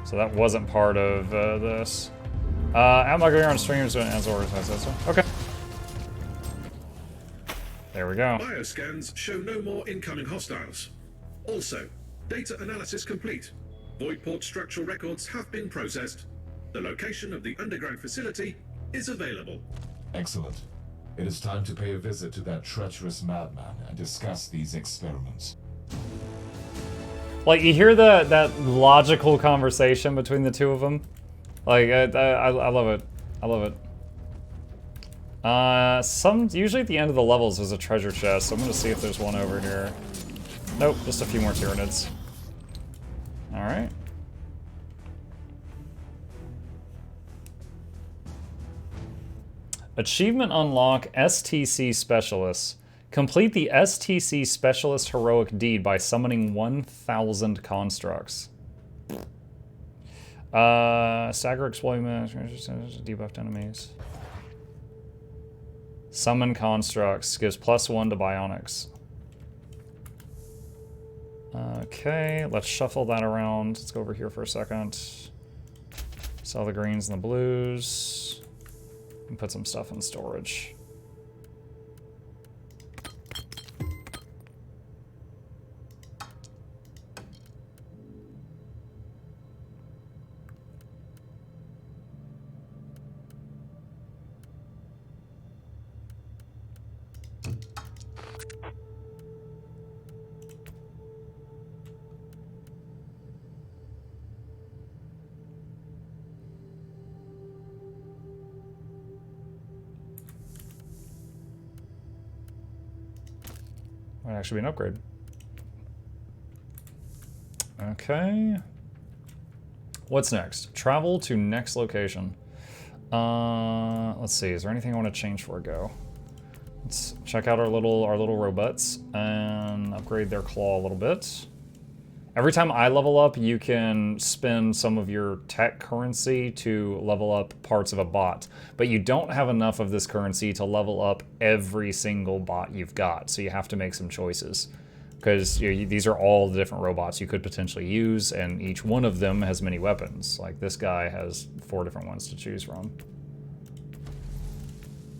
So that wasn't part of this. I'm not going on streams as organized. Okay. There we go. Bioscans show no more incoming hostiles. Also, data analysis complete. Voidport structural records have been processed. The location of the underground facility is available. Excellent. It is time to pay a visit to that treacherous madman and discuss these experiments. Like, you hear that logical conversation between the two of them? Like, I love it. I love it. Usually at the end of the levels there's a treasure chest, so I'm gonna see if there's one over here. Nope, just a few more Tyranids. Alright. Achievement unlock STC Specialist. Complete the STC Specialist Heroic Deed by summoning 1,000 constructs. Stagger exploitment, debuffed enemies. Summon constructs, gives +1 to bionics. Okay, let's shuffle that around. Let's go over here for a second. Sell the greens and the blues. And put some stuff in storage. Might actually be an upgrade. Okay. What's next? Travel to next location. Let's see. Is there anything I want to change before I go? Let's check out our little robots and upgrade their claw a little bit. Every time I level up, you can spend some of your tech currency to level up parts of a bot, but you don't have enough of this currency to level up every single bot you've got, so you have to make some choices. Because these are all the different robots you could potentially use, and each one of them has many weapons. Like this guy has 4 different ones to choose from.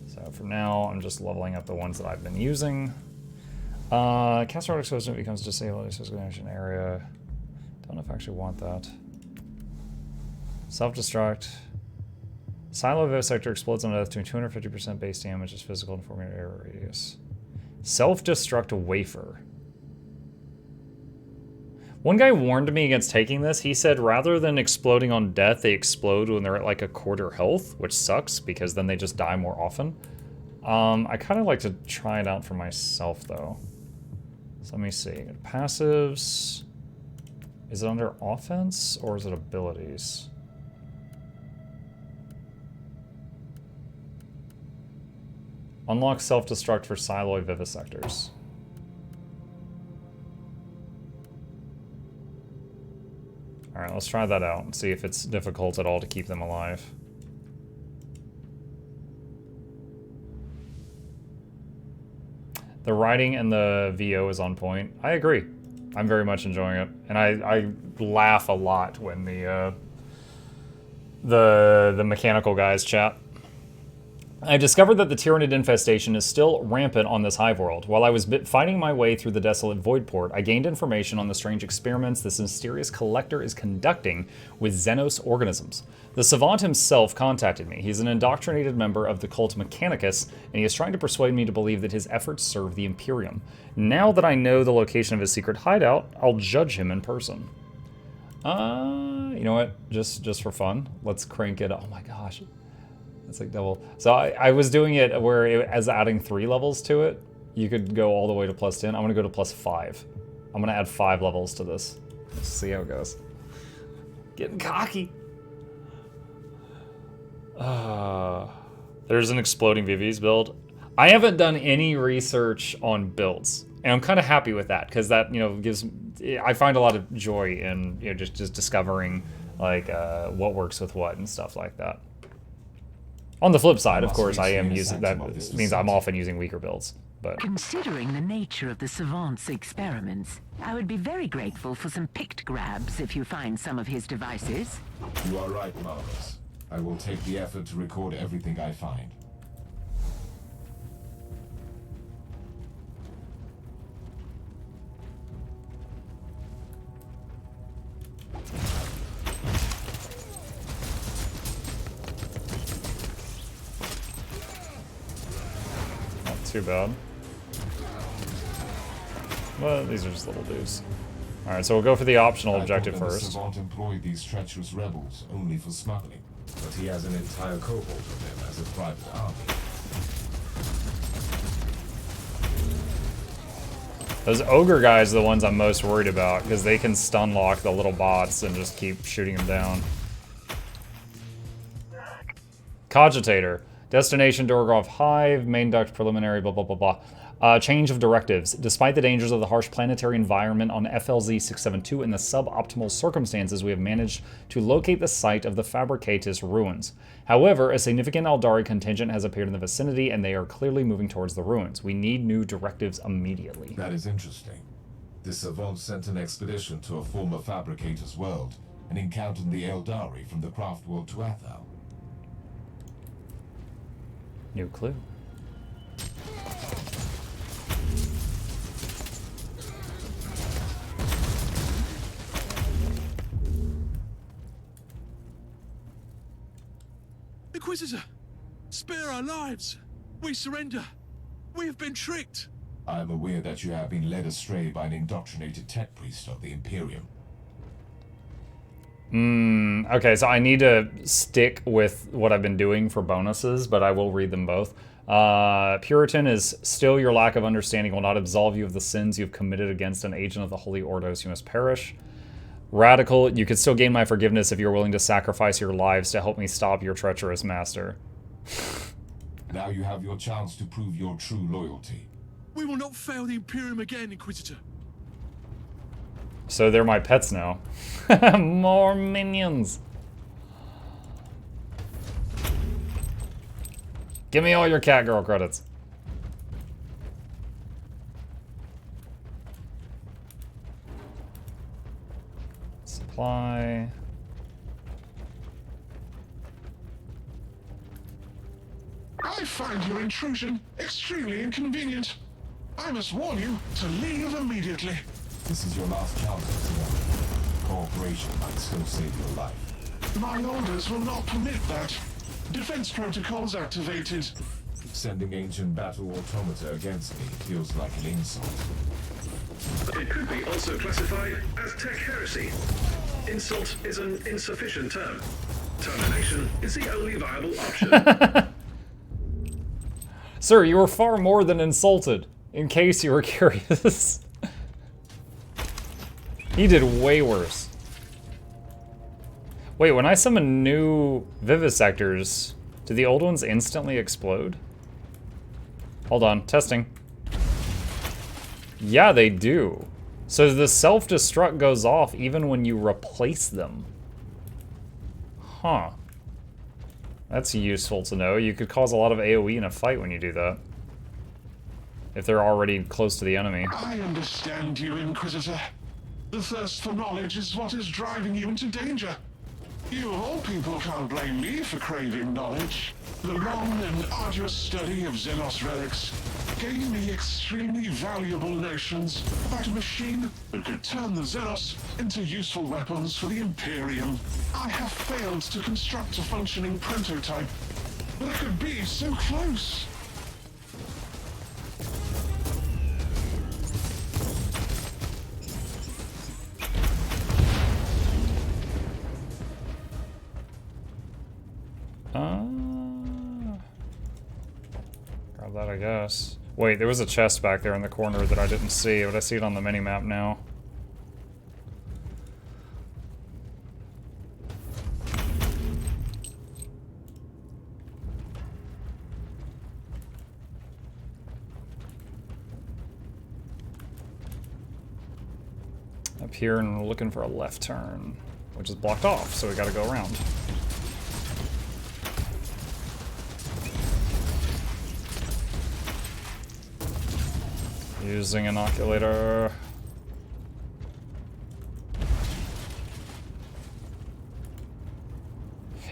So for now, I'm just leveling up the ones that I've been using. Cast Road Exposure becomes disabled in the exclamation area. Don't know if I actually want that. Self-destruct. Silo Vivisector explodes on death, doing 250% base damage as physical and 4 meter area radius. Self-destruct wafer. One guy warned me against taking this. He said rather than exploding on death, they explode when they're at like a quarter health, which sucks because then they just die more often. I kind of like to try it out for myself though. So let me see. Passives. Is it under offense or is it abilities? Unlock self-destruct for Siloid Vivisectors. Alright, let's try that out and see if it's difficult at all to keep them alive. The writing and the VO is on point. I agree. I'm very much enjoying it. And I laugh a lot when the mechanical guys chat. I discovered that the Tyranid infestation is still rampant on this hive world. While I was fighting my way through the desolate void port, I gained information on the strange experiments this mysterious collector is conducting with Xenos organisms. The savant himself contacted me. He's an indoctrinated member of the cult Mechanicus, and he is trying to persuade me to believe that his efforts serve the Imperium. Now that I know the location of his secret hideout, I'll judge him in person. You know what? Just for fun, let's crank it. Oh my gosh. It's like double. So I was doing it where as adding 3 levels to it, you could go all the way to +10. I'm gonna go to +5. I'm gonna add 5 levels to this. Let's see how it goes. Getting cocky. There's an exploding VVs build. I haven't done any research on builds, and I'm kind of happy with that because that gives. I find a lot of joy in just discovering like what works with what and stuff like that. On the flip side, of course, I am using that means I'm often using weaker builds. But Considering the nature of the savant's experiments, I would be very grateful for some picked grabs if you find some of his devices. You are right, Marcus. I will take the effort to record everything I find. not too bad. Well, these are just little dudes. Alright, so we'll go for the optional objective first. The Savant employed these treacherous rebels only for smuggling, but he has an entire cohort of them as a private army. Those ogre guys are the ones I'm most worried about, because they can stun lock the little bots and just keep shooting them down. Cogitator. Destination Dorgov Hive, main duct preliminary, blah blah blah blah. Change of directives. Despite the dangers of the harsh planetary environment on FLZ-672 and the suboptimal circumstances, we have managed to locate the site of the Fabricatus ruins. However, a significant Eldari contingent has appeared in the vicinity, and they are clearly moving towards the ruins. We need new directives immediately. That is interesting. The Savant sent an expedition to a former Fabricator's world and encountered the Eldari from the craft world to Athal. New clue. Inquisitor! Spare our lives! We surrender! We have been tricked! I am aware that you have been led astray by an indoctrinated tech priest of the Imperium. Okay, so I need to stick with what I've been doing for bonuses, but I will read them both. Puritan is still your lack of understanding will not absolve you of the sins you've committed against an agent of the Holy Ordos. You must perish. Radical, you could still gain my forgiveness if you're willing to sacrifice your lives to help me stop your treacherous master. Now you have your chance to prove your true loyalty. We will not fail the Imperium again, Inquisitor. So they're my pets now. More minions. Give me all your cat girl credits. Supply. I find your intrusion extremely inconvenient. I must warn you to leave immediately. This is your last chance, Savant. Cooperation might still save your life. My orders will not permit that. Defense protocols activated. Sending ancient battle automata against me feels like an insult. It could be also classified as tech heresy. Insult is an insufficient term. Termination is the only viable option. Sir, you were far more than insulted, in case you were curious. He did way worse. Wait, when I summon new vivisectors, do the old ones instantly explode? Hold on, testing. Yeah, they do. So the self-destruct goes off even when you replace them. Huh. That's useful to know. You could cause a lot of AoE in a fight when you do that. If they're already close to the enemy. I understand you, Inquisitor. The thirst for knowledge is what is driving you into danger. You of all people can't blame me for craving knowledge. The long and arduous study of Xenos relics gave me extremely valuable notions about a machine that could turn the Xenos into useful weapons for the Imperium. I have failed to construct a functioning prototype, but I could be so close. Grab that, I guess. Wait, there was a chest back there in the corner that I didn't see, but I see it on the mini-map now. Up here, and we're looking for a left turn, which is blocked off, so we gotta go around. Using inoculator.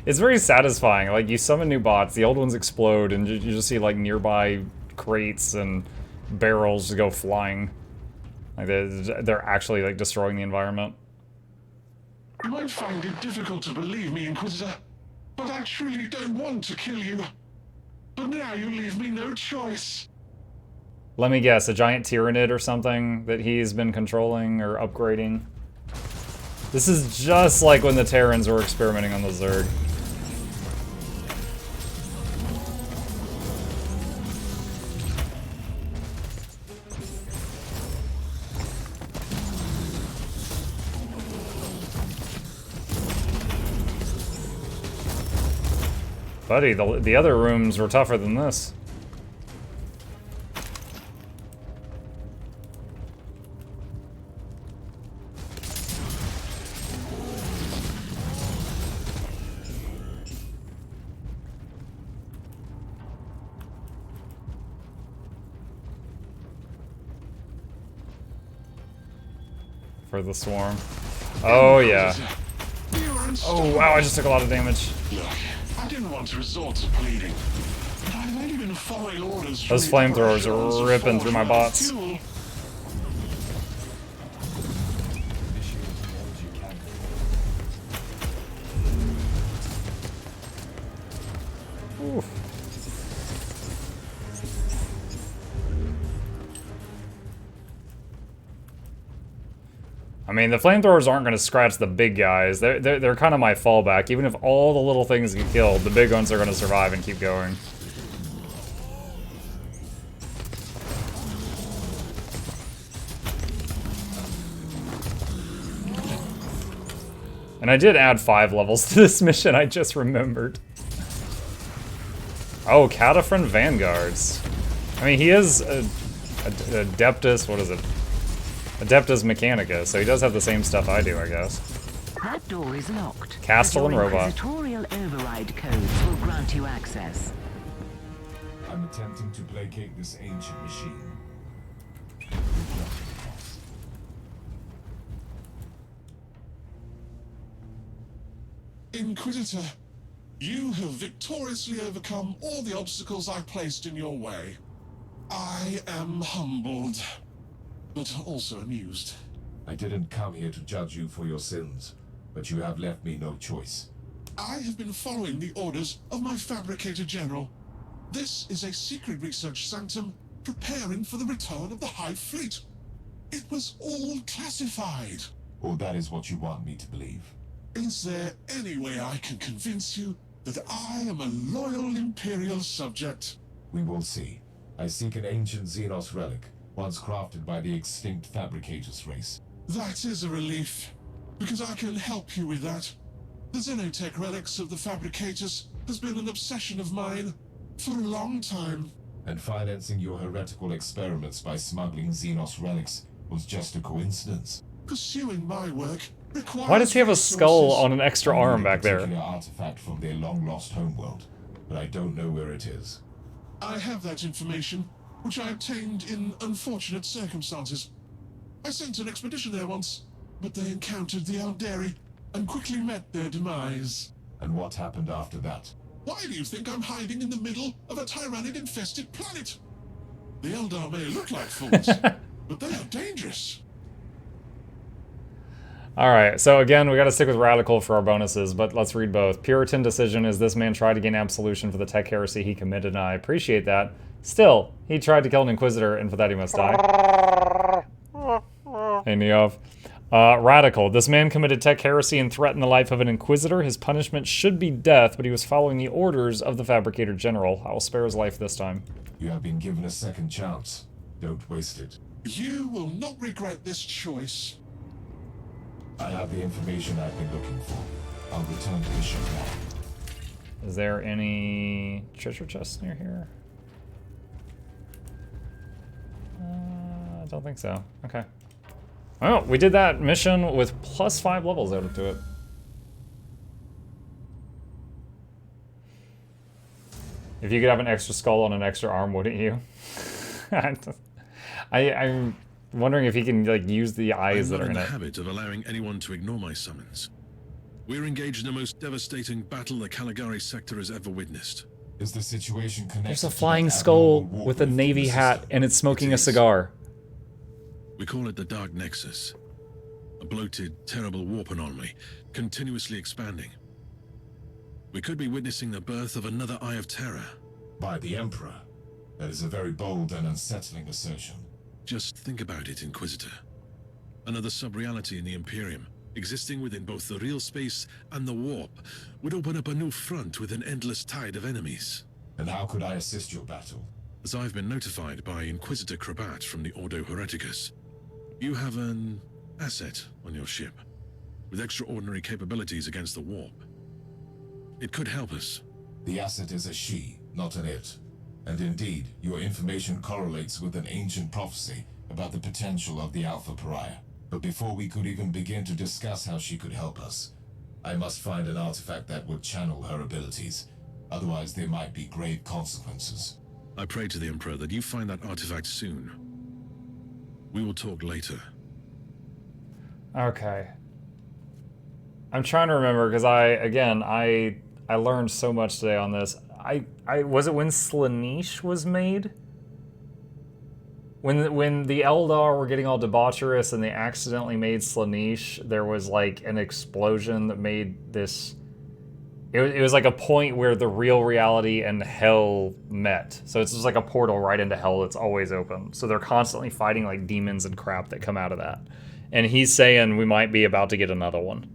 It's very satisfying. Like, you summon new bots, the old ones explode, and you just see, like, nearby crates and barrels go flying. Like, they're actually, like, destroying the environment. You might find it difficult to believe me, Inquisitor, but I truly don't want to kill you. But now you leave me no choice. Let me guess, a giant Tyrannid or something that he's been controlling or upgrading? This is just like when the Terrans were experimenting on the Zerg. Buddy, the other rooms were tougher than this. For the swarm. Oh, yeah. Oh, wow, I just took a lot of damage. Look, I didn't want to resort to pleading. But I've only been following orders from Those the flamethrowers operations are of ripping through my bots. Fuel. Oof. I mean, the flamethrowers aren't going to scratch the big guys. They're kind of my fallback. Even if all the little things get killed, the big ones are going to survive and keep going. And I did add 5 levels to this mission, I just remembered. Oh, Cataphren Vanguards. I mean, he is a Adeptus, what is it? Adeptus Mechanica, so he does have the same stuff I do, I guess. That door is locked. Castle but and your robot. Inquisitorial override codes will grant you access. I'm attempting to placate this ancient machine. Inquisitor, you have victoriously overcome all the obstacles I placed in your way. I am humbled, but also amused. I didn't come here to judge you for your sins, but you have left me no choice. I have been following the orders of my Fabricator General. This is a secret research sanctum preparing for the return of the High Fleet. It was all classified. Or that is what you want me to believe. Is there any way I can convince you that I am a loyal Imperial subject? We will see. I seek an ancient Xenos relic, once crafted by the extinct Fabricators race. That is a relief, because I can help you with that. The Xenotech relics of the Fabricators has been an obsession of mine for a long time. And financing your heretical experiments by smuggling Xenos relics was just a coincidence. Pursuing my work requires Why does he have a skull resources. on an extra I need arm a back there? particular artifact from their long-lost homeworld, but I don't know where it is. I have that information, which I obtained in unfortunate circumstances. I sent an expedition there once, but they encountered the Eldari and quickly met their demise. And what happened after that? Why do you think I'm hiding in the middle of a Tyrannid-infested planet? The Eldar may look like fools, but they are dangerous. Alright, so again, we gotta stick with Radical for our bonuses, but let's read both. Puritan decision is this man tried to gain absolution for the tech heresy he committed, and I appreciate that. Still, he tried to kill an Inquisitor, and for that he must die. Hey, Neov. Radical. This man committed tech heresy and threatened the life of an Inquisitor. His punishment should be death, but he was following the orders of the Fabricator General. I will spare his life this time. You have been given a second chance. Don't waste it. You will not regret this choice. I have the information I've been looking for. I'll return to the ship now. Is there any treasure chests near here? I don't think so. Okay. Well, we did that mission with plus 5 levels added to it. If you could have an extra skull on an extra arm, wouldn't you? I'm wondering if he can like use the eyes I'm that not are in in the it. habit of allowing anyone to ignore my summons. We're engaged in the most devastating battle the Caligari sector has ever witnessed. Is the situation connected There's a to that flying abnormal skull warp with a rift in navy the hat, system? and it's smoking It a is. cigar. We call it the Dark Nexus. A bloated, terrible warp anomaly, continuously expanding. We could be witnessing the birth of another Eye of Terror. By the Emperor. That is a very bold and unsettling assertion. Just think about it, Inquisitor. Another sub-reality in the Imperium, existing within both the real space and the warp, would open up a new front with an endless tide of enemies. And how could I assist your battle? As I've been notified by Inquisitor Krabat from the Ordo Hereticus, you have an asset on your ship, with extraordinary capabilities against the warp. It could help us. The asset is a she, not an it. And indeed, your information correlates with an ancient prophecy about the potential of the Alpha Pariah. But before we could even begin to discuss how she could help us, I must find an artifact that would channel her abilities. Otherwise, there might be grave consequences. I pray to the Emperor that you find that artifact soon. We will talk later. Okay. I'm trying to remember because I learned so much today on this. I was it when Slaanesh was made? When the Eldar were getting all debaucherous and they accidentally made Slaanesh, there was like an explosion that made this. It was like a point where the real reality and hell met. So it's just like a portal right into hell that's always open. So they're constantly fighting like demons and crap that come out of that. And he's saying we might be about to get another one.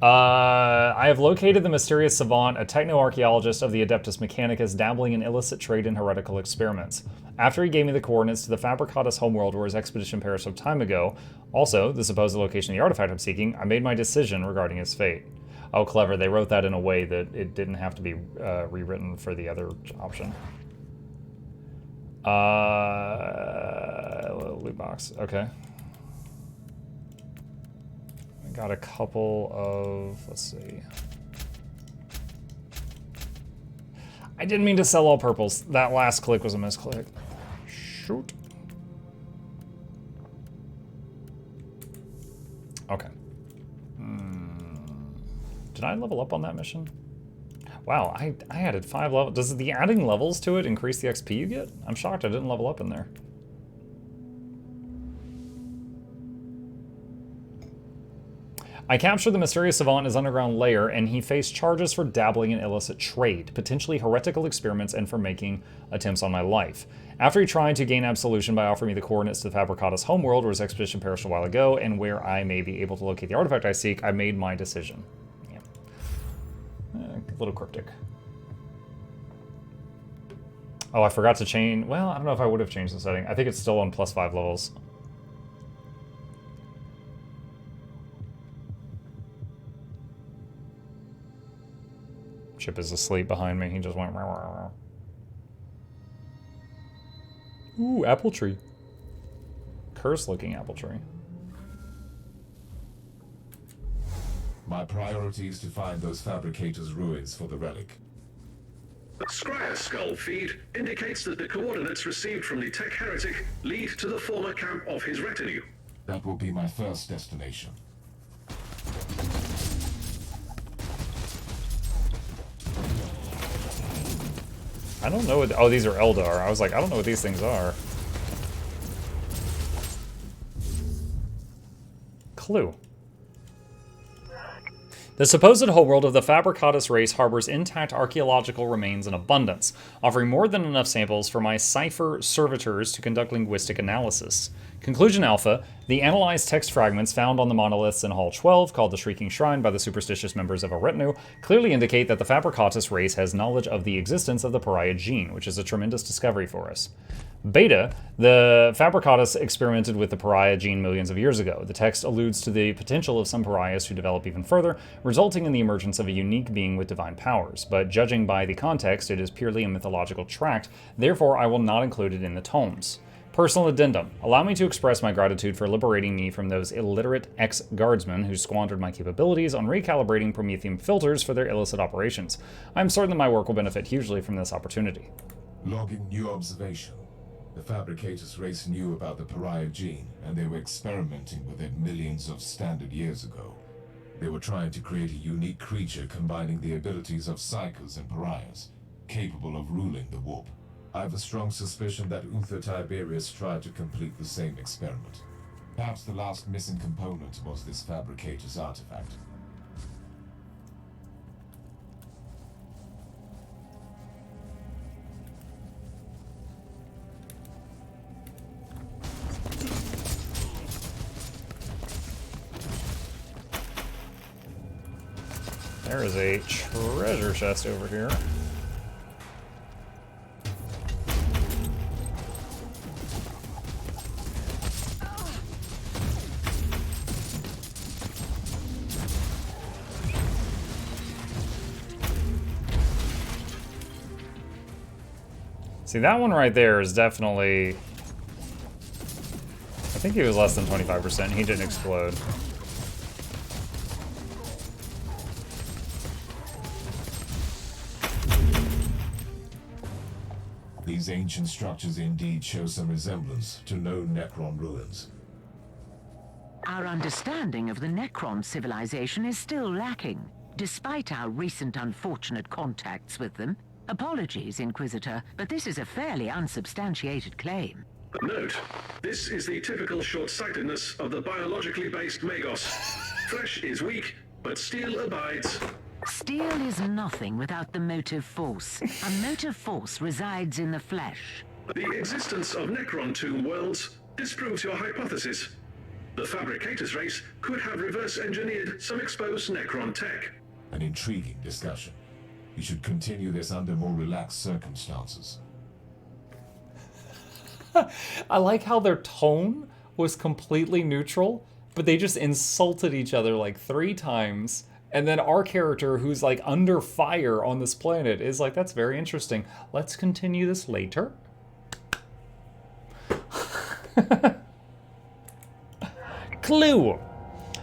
I have located the mysterious savant, a techno-archaeologist of the Adeptus Mechanicus, dabbling in illicit trade and heretical experiments. After he gave me the coordinates to the Fabricatus homeworld where his expedition perished some time ago, also the supposed location of the artifact I'm seeking, I made my decision regarding his fate. Oh, clever. They wrote that in a way that it didn't have to be rewritten for the other option. Loot box. Okay. I got a couple of... Let's see. I didn't mean to sell all purples. That last click was a misclick. Shoot. Okay. Did I level up on that mission? Wow, I added 5 levels. Does the adding levels to it increase the XP you get? I'm shocked I didn't level up in there. I captured the mysterious savant in his underground lair, and he faced charges for dabbling in illicit trade, potentially heretical experiments, and for making attempts on my life. After he tried to gain absolution by offering me the coordinates to the Fabricatus homeworld, where his expedition perished a while ago, and where I may be able to locate the artifact I seek, I made my decision. Yeah. A little cryptic. Oh, I forgot to change... Well, I don't know if I would have changed the setting. I think it's still on +5 levels. Chip is asleep behind me. He just went... Rah, rah, rah. Ooh, apple tree. Cursed-looking apple tree. My priority is to find those fabricators' ruins for the relic. The Scryer skull feed indicates that the coordinates received from the tech heretic lead to the former camp of his retinue. That will be my first destination. I don't know what... Oh, these are Eldar. I was like, I don't know what these things are. Clue. The supposed homeworld of the Fabricatus race harbors intact archaeological remains in abundance, offering more than enough samples for my cipher servitors to conduct linguistic analysis. Conclusion Alpha, the analyzed text fragments found on the monoliths in Hall 12, called the Shrieking Shrine by the superstitious members of a retinue, clearly indicate that the Fabricatus race has knowledge of the existence of the pariah gene, which is a tremendous discovery for us. Beta, the Fabricatus experimented with the pariah gene millions of years ago. The text alludes to the potential of some pariahs to develop even further, resulting in the emergence of a unique being with divine powers. But judging by the context, it is purely a mythological tract, therefore I will not include it in the tomes. Personal addendum. Allow me to express my gratitude for liberating me from those illiterate ex-guardsmen who squandered my capabilities on recalibrating Promethean filters for their illicit operations. I am certain that my work will benefit hugely from this opportunity. Logging new observation. The Fabricators race knew about the pariah gene, and they were experimenting with it millions of standard years ago. They were trying to create a unique creature combining the abilities of psychers and pariahs, capable of ruling the warp. I have a strong suspicion that Uther Tiberius tried to complete the same experiment. Perhaps the last missing component was this Fabricator's artifact. There is a treasure chest over here. See, that one right there is definitely... I think he was less than 25%. He didn't explode. These ancient structures indeed show some resemblance to known Necron ruins. Our understanding of the Necron civilization is still lacking, despite our recent unfortunate contacts with them. Apologies, Inquisitor, but this is a fairly unsubstantiated claim. Note, this is the typical short-sightedness of the biologically based Magos. Flesh is weak, but steel abides. Steel is nothing without the motive force. A motive force resides in the flesh. The existence of Necron tomb worlds disproves your hypothesis. The Fabricators race could have reverse-engineered some exposed Necron tech. An intriguing discussion. We should continue this under more relaxed circumstances. I like how their tone was completely neutral, but they just insulted each other like 3 times. And then our character, who's like under fire on this planet, is like, that's very interesting. Let's continue this later. Clue.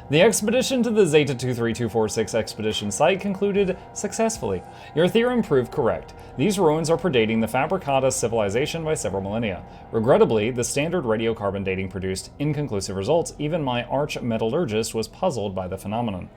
The expedition to the Zeta 23246 expedition site concluded successfully. Your theorem proved correct. These ruins are predating the Fabricata civilization by several millennia. Regrettably, the standard radiocarbon dating produced inconclusive results. Even my arch-metallurgist was puzzled by the phenomenon.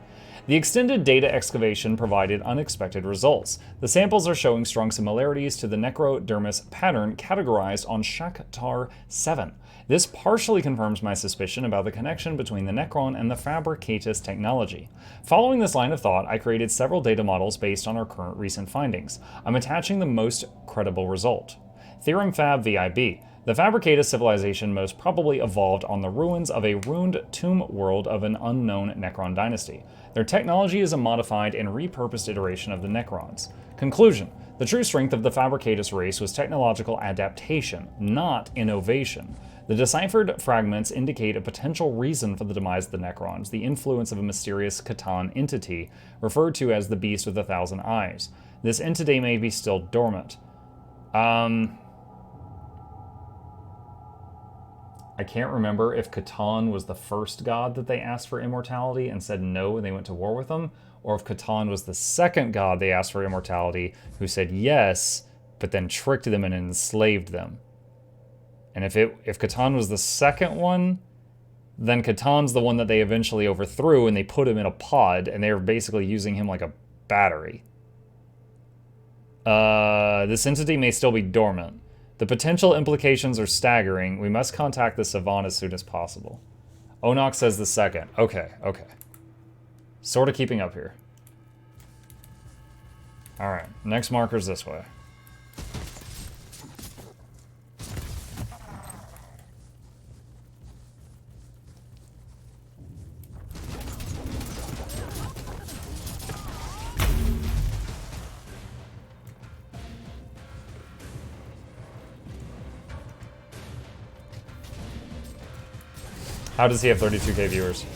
The extended data excavation provided unexpected results. The samples are showing strong similarities to the necrodermis pattern categorized on Shakhtar 7. This partially confirms my suspicion about the connection between the Necron and the Fabricatus technology. Following this line of thought, I created several data models based on our current recent findings. I'm attaching the most credible result. Theorem Fab VIB. The Fabricatus civilization most probably evolved on the ruins of a ruined tomb world of an unknown Necron dynasty. Their technology is a modified and repurposed iteration of the Necrons. Conclusion. The true strength of the Fabricatus race was technological adaptation, not innovation. The deciphered fragments indicate a potential reason for the demise of the Necrons, the influence of a mysterious Catan entity, referred to as the Beast with 1,000 Eyes. This entity may be still dormant. I can't remember if Catan was the first god that they asked for immortality and said no and they went to war with them, or if Catan was the second god they asked for immortality who said yes, but then tricked them and enslaved them. And if Catan was the second one, then Catan's the one that they eventually overthrew and they put him in a pod and they were basically using him like a battery. This entity may still be dormant. The potential implications are staggering. We must contact the Savant as soon as possible. Onox says the second. Okay. Sort of keeping up here. Alright, next marker's this way. How does he have 32k viewers?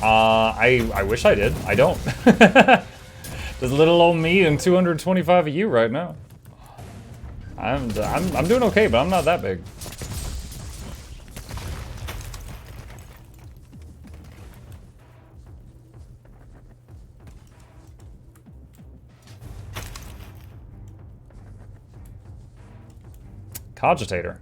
I wish I did. I don't. There's little old me and 225 of you right now. I'm doing okay, but I'm not that big. Cogitator.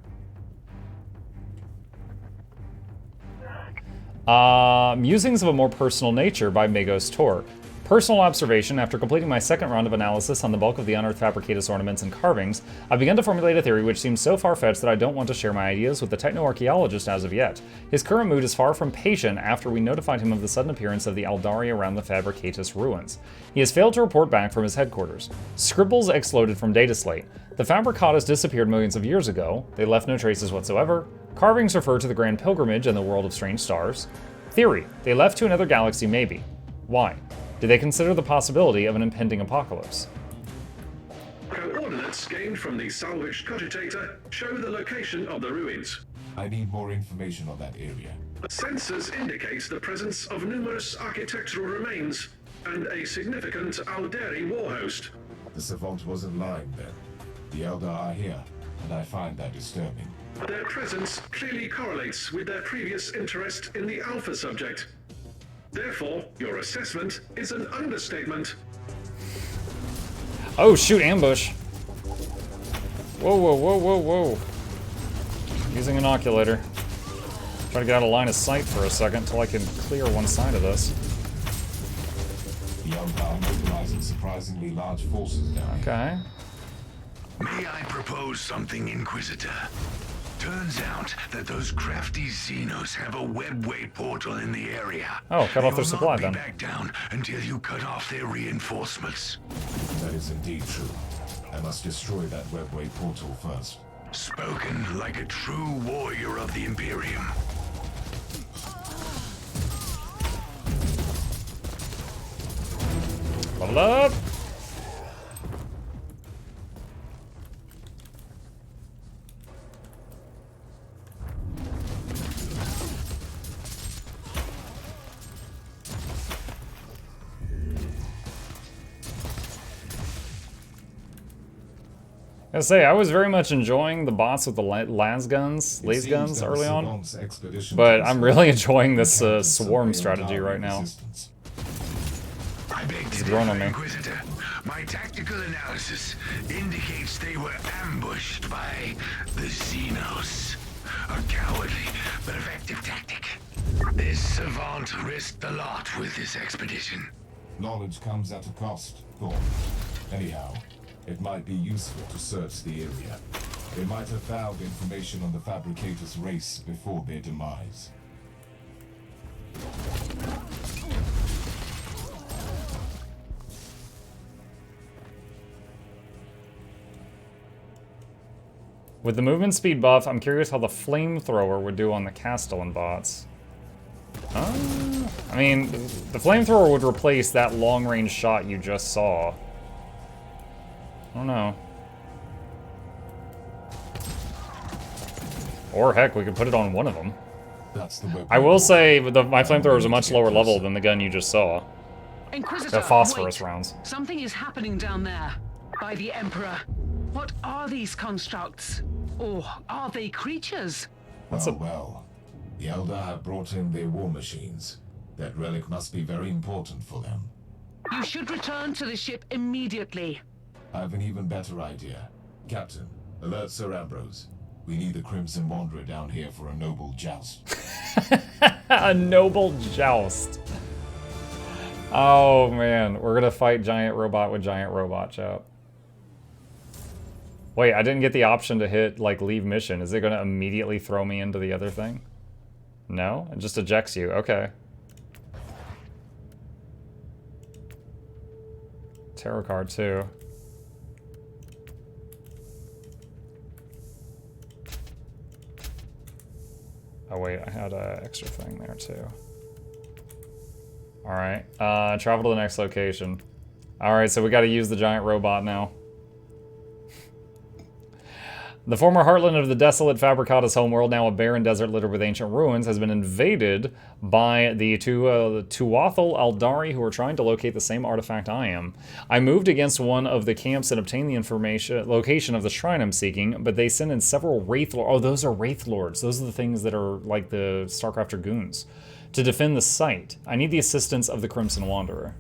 Musings of a More Personal Nature by Magos Tor. Personal observation: after completing my second round of analysis on the bulk of the unearthed Fabricatus ornaments and carvings, I've begun to formulate a theory which seems so far-fetched that I don't want to share my ideas with the techno-archaeologist as of yet. His current mood is far from patient after we notified him of the sudden appearance of the Aldari around the Fabricatus ruins. He has failed to report back from his headquarters. Scribbles exploded from data slate. The Fabricatus disappeared millions of years ago. They left no traces whatsoever. Carvings refer to the Grand Pilgrimage and the World of Strange Stars. Theory: they left to another galaxy, maybe. Why? Do they consider the possibility of an impending apocalypse? Coordinates gained from the salvaged cogitator show the location of the ruins. I need more information on that area. Sensors indicate the presence of numerous architectural remains and a significant Aldari war host. The Savant wasn't lying then. The Eldar are here, and I find that disturbing. Their presence clearly correlates with their previous interest in the Alpha subject. Therefore, your assessment is an understatement. Oh shoot, ambush. Whoa, whoa, whoa, whoa, whoa. Using inoculator. Try to get out of line of sight for a second until I can clear one side of this. The Eldar mobilizing surprisingly large forces down here. Okay. May I propose something, Inquisitor? Turns out that those crafty Xenos have a webway portal in the area. Oh, cut off their supply then. then. Back down until you cut off their reinforcements. That is indeed true. I must destroy that webway portal first. Spoken like a true warrior of the Imperium. Level up! I say, I was very much enjoying the bots with the laser guns early on, but I'm really enjoying this swarm strategy right now. I beg to Drone on me. Inquisitor. My tactical analysis indicates they were ambushed by the Xenos. A cowardly but effective tactic. This savant risked a lot with this expedition. Knowledge comes at a cost, Thorn. Anyhow, it might be useful to search the area. They might have found information on the Fabricatus race before their demise. With the movement speed buff, I'm curious how the flamethrower would do on the Castellan bots. I mean, the flamethrower would replace that long-range shot you just saw. I don't know. Or heck, we could put it on one of them. That's the I will say, my flamethrower is a much lower level than the gun you just saw. Inquisitor, The phosphorus wait. rounds. Something is happening down there. By the Emperor. What are these constructs? Or are they creatures? Well. The Eldar have brought in their war machines. That relic must be very important for them. You should return to the ship immediately. I have an even better idea. Captain, alert Sir Ambrose. We need the Crimson Wanderer down here for a noble joust. A noble joust. Oh man, we're gonna fight giant robot with giant robot, chat. Wait, I didn't get the option to hit, like, leave mission. Is it gonna immediately throw me into the other thing? No? It just ejects you. Okay. Tarot card, too. Oh, wait, I had an extra thing there, too. Alright, travel to the next location. Alright, so we gotta use the giant robot now. The former heartland of the desolate Fabricatus homeworld, now a barren desert littered with ancient ruins, has been invaded by the Tuathal Aldari, who are trying to locate the same artifact I am. I moved against one of the camps and obtained the location of the shrine I'm seeking, but they sent in several Wraith Lords. Oh, those are Wraith Lords. Those are the things that are like the StarCraft Dragoons. To defend the site, I need the assistance of the Crimson Wanderer.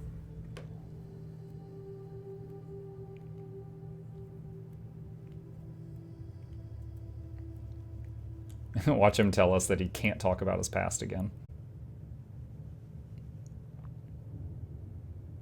Watch him tell us that he can't talk about his past again.